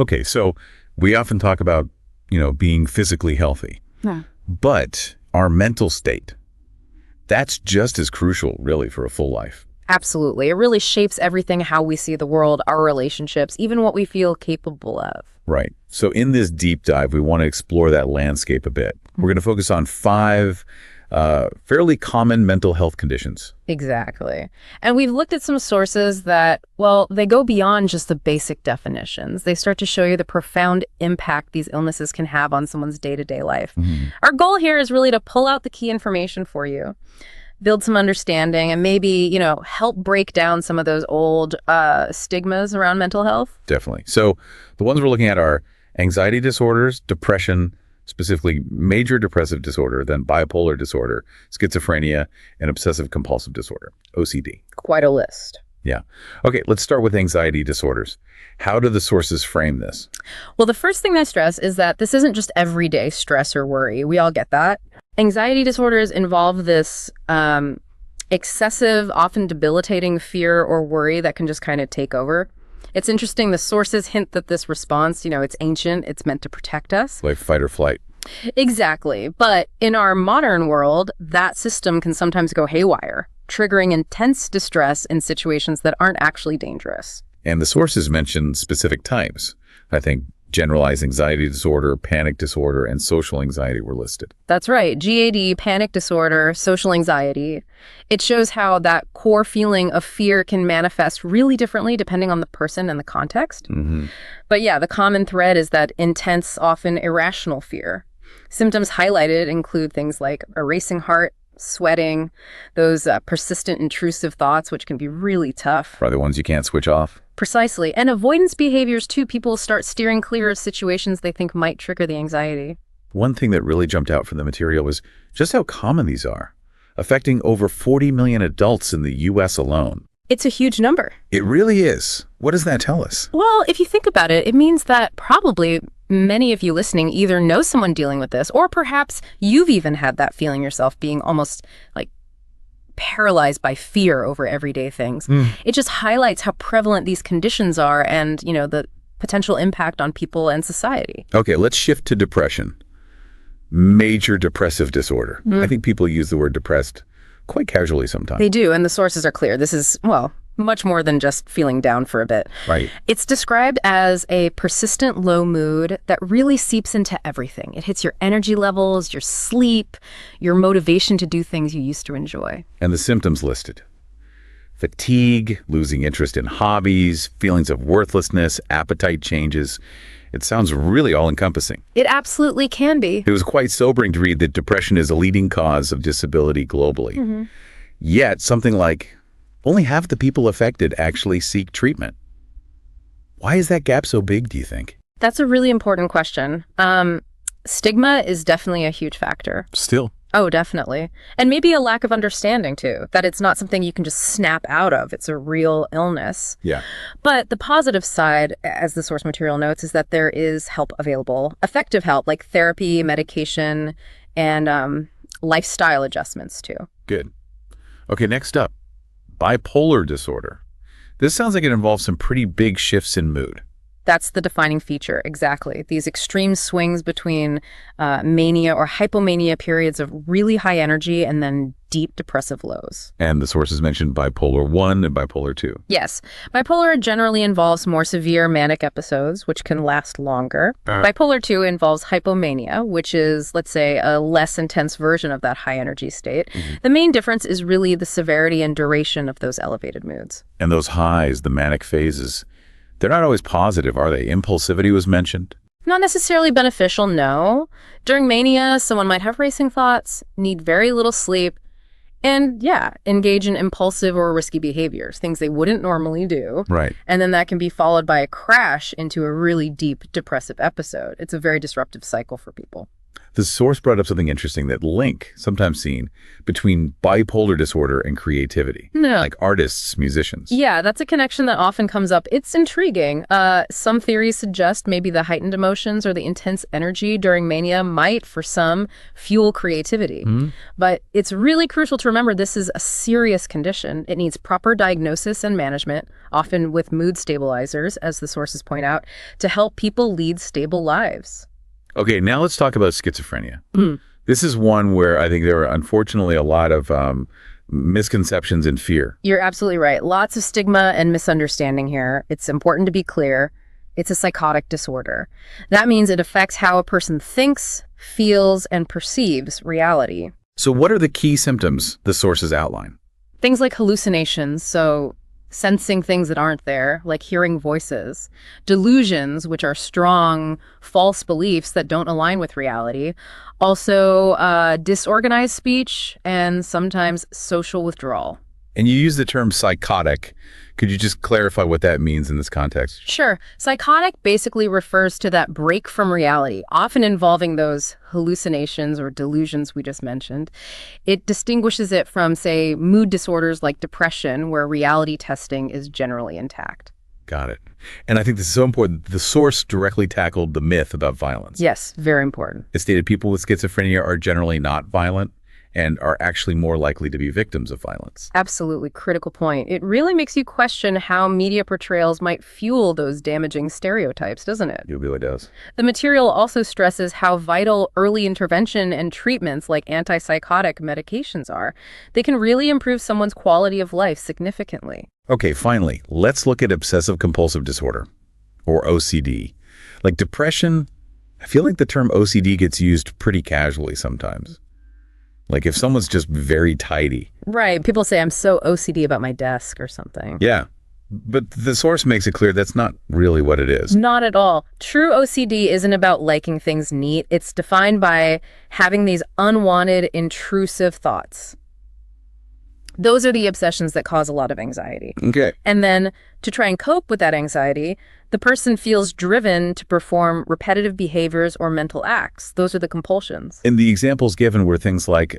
Okay, so we often talk about, being physically healthy. Yeah. But our mental state, that's just as crucial, really, for a full life. Absolutely. It really shapes everything, how we see the world, our relationships, even what we feel capable of. Right. So in this deep dive, we want to explore that landscape a bit. We're going to focus on 5 fairly common mental health conditions. Exactly. And we've looked at some sources that, well, they go beyond just the basic definitions. They start to show you the profound impact these illnesses can have on someone's day-to-day life. Our goal here is really to pull out the key information for you, build some understanding, and maybe, help break down some of those old stigmas around mental health. Definitely. So the ones we're looking at are anxiety disorders, depression, specifically major depressive disorder, then bipolar disorder, schizophrenia, and obsessive-compulsive disorder, OCD. Quite a list. Yeah. Okay, let's start with anxiety disorders. How do the sources frame this? Well, the first thing I stress is that this isn't just everyday stress or worry. We all get that. Anxiety disorders involve this excessive, often debilitating fear or worry that can just kind of take over. It's interesting, the sources hint that this response, it's ancient, it's meant to protect us. Like fight or flight. Exactly. But in our modern world, that system can sometimes go haywire, triggering intense distress in situations that aren't actually dangerous. And the sources mention specific types. I think generalized anxiety disorder, panic disorder, and social anxiety were listed. That's right. GAD, panic disorder, social anxiety. It shows how that core feeling of fear can manifest really differently depending on the person and the context. But yeah, the common thread is that intense, often irrational fear. Symptoms highlighted include things like a racing heart, sweating, those persistent intrusive thoughts, which can be really tough. Probably the ones you can't switch off. Precisely. And avoidance behaviors, too. People start steering clear of situations they think might trigger the anxiety. One thing that really jumped out from the material was just how common these are, affecting over 40 million adults in the U.S. alone. It's a huge number. It really is. What does that tell us? Well, if you think about it, it means that probably many of you listening either know someone dealing with this, or perhaps you've even had that feeling yourself, being almost like paralyzed by fear over everyday things. It just highlights how prevalent these conditions are and, the potential impact on people and society. Okay, let's shift to depression. Major depressive disorder. I think people use the word depressed quite casually sometimes. They do, and the sources are clear. This is, well, much more than just feeling down for a bit. Right. It's described as a persistent low mood that really seeps into everything. It hits your energy levels, your sleep, your motivation to do things you used to enjoy. And the symptoms listed: fatigue, losing interest in hobbies, feelings of worthlessness, appetite changes. It sounds really all-encompassing. It absolutely can be. It was quite sobering to read that depression is a leading cause of disability globally. Yet, something like only half the people affected actually seek treatment. Why is that gap so big, do you think? That's a really important question. Stigma is definitely a huge factor. Still. Oh, definitely. And maybe a lack of understanding, too, that it's not something you can just snap out of. It's a real illness. Yeah. But the positive side, as the source material notes, is that there is help available. Effective help, like therapy, medication, and lifestyle adjustments, too. Good. Okay, next up, bipolar disorder. This sounds like it involves some pretty big shifts in mood. That's the defining feature, exactly. These extreme swings between mania or hypomania periods of really high energy and then deep depressive lows. And the sources mentioned bipolar 1 and bipolar 2. Yes. Bipolar generally involves more severe manic episodes, which can last longer. Bipolar 2 involves hypomania, which is, let's say, a less intense version of that high energy state. The main difference is really the severity and duration of those elevated moods. And those highs, the manic phases, they're not always positive, are they? Impulsivity was mentioned. Not necessarily beneficial, no. During mania, someone might have racing thoughts, need very little sleep, and engage in impulsive or risky behaviors, things they wouldn't normally do. Right. And then that can be followed by a crash into a really deep depressive episode. It's a very disruptive cycle for people. The source brought up something interesting, that link, sometimes seen, between bipolar disorder and creativity. No. Like artists, musicians. Yeah, that's a connection that often comes up. It's intriguing. Some theories suggest maybe the heightened emotions or the intense energy during mania might, for some, fuel creativity. But it's really crucial to remember this is a serious condition. It needs proper diagnosis and management, often with mood stabilizers, as the sources point out, to help people lead stable lives. Okay, now let's talk about schizophrenia. This is one where I think there are unfortunately a lot of misconceptions and fear. You're absolutely right. Lots of stigma and misunderstanding here. It's important to be clear. It's a psychotic disorder. That means it affects how a person thinks, feels, and perceives reality. So what are the key symptoms the sources outline? Things like hallucinations, so sensing things that aren't there, like hearing voices. Delusions, which are strong, false beliefs that don't align with reality. Also, disorganized speech and sometimes social withdrawal. And you use the term psychotic. Could you just clarify what that means in this context? Sure. Psychotic basically refers to that break from reality, often involving those hallucinations or delusions we just mentioned. It distinguishes it from, say, mood disorders like depression, where reality testing is generally intact. Got it. And I think this is so important. The source directly tackled the myth about violence. Yes, very important. It stated people with schizophrenia are generally not violent and are actually more likely to be victims of violence. Absolutely critical point. It really makes you question how media portrayals might fuel those damaging stereotypes, doesn't it? It really does. The material also stresses how vital early intervention and treatments like antipsychotic medications are. They can really improve someone's quality of life significantly. Okay, finally, let's look at obsessive-compulsive disorder, or OCD. Like depression, I feel like the term OCD gets used pretty casually sometimes. Like if someone's just very tidy. Right. People say, I'm so OCD about my desk or something. Yeah. But the source makes it clear that's not really what it is. Not at all. True OCD isn't about liking things neat. It's defined by having these unwanted, intrusive thoughts. Those are the obsessions that cause a lot of anxiety. Okay. And then to try and cope with that anxiety, the person feels driven to perform repetitive behaviors or mental acts. Those are the compulsions. And the examples given were things like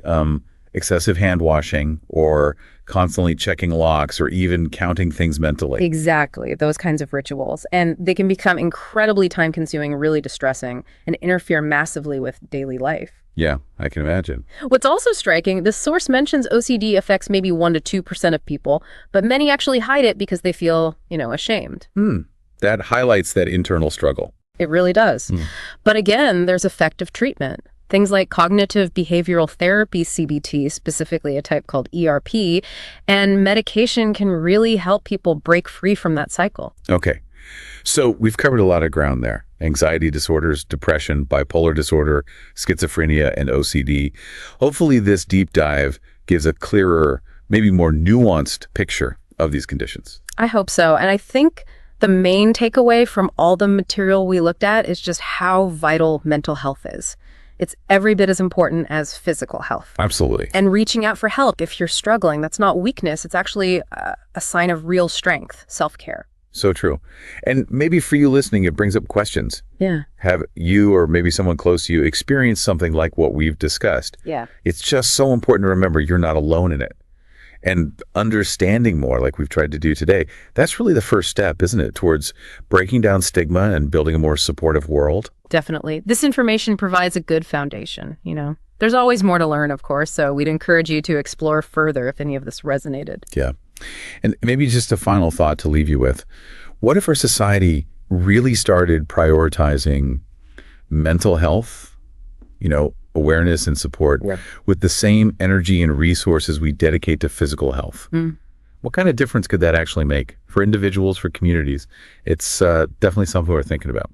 excessive hand washing or constantly checking locks or even counting things mentally. Exactly, those kinds of rituals. And they can become incredibly time-consuming, really distressing, and interfere massively with daily life. Yeah, I can imagine. What's also striking, the source mentions OCD affects maybe 1% to 2% of people, but many actually hide it because they feel, ashamed. That highlights that internal struggle. It really does. But again, there's effective treatment. Things like cognitive behavioral therapy, CBT, specifically a type called ERP, and medication can really help people break free from that cycle. Okay. So we've covered a lot of ground there. Anxiety disorders, depression, bipolar disorder, schizophrenia, and OCD. Hopefully this deep dive gives a clearer, maybe more nuanced picture of these conditions. I hope so. And I think the main takeaway from all the material we looked at is just how vital mental health is. It's every bit as important as physical health. Absolutely. And reaching out for help if you're struggling, that's not weakness. It's actually a sign of real strength, self-care. So true. And maybe for you listening, it brings up questions. Yeah. Have you or maybe someone close to you experienced something like what we've discussed? Yeah. It's just so important to remember you're not alone in it. And understanding more, like we've tried to do today, that's really the first step, isn't it, towards breaking down stigma and building a more supportive world? Definitely. This information provides a good foundation, There's always more to learn, of course, so we'd encourage you to explore further if any of this resonated. Yeah. And maybe just a final thought to leave you with. What if our society really started prioritizing mental health, awareness and support with the same energy and resources we dedicate to physical health? What kind of difference could that actually make for individuals, for communities? It's definitely something we're thinking about.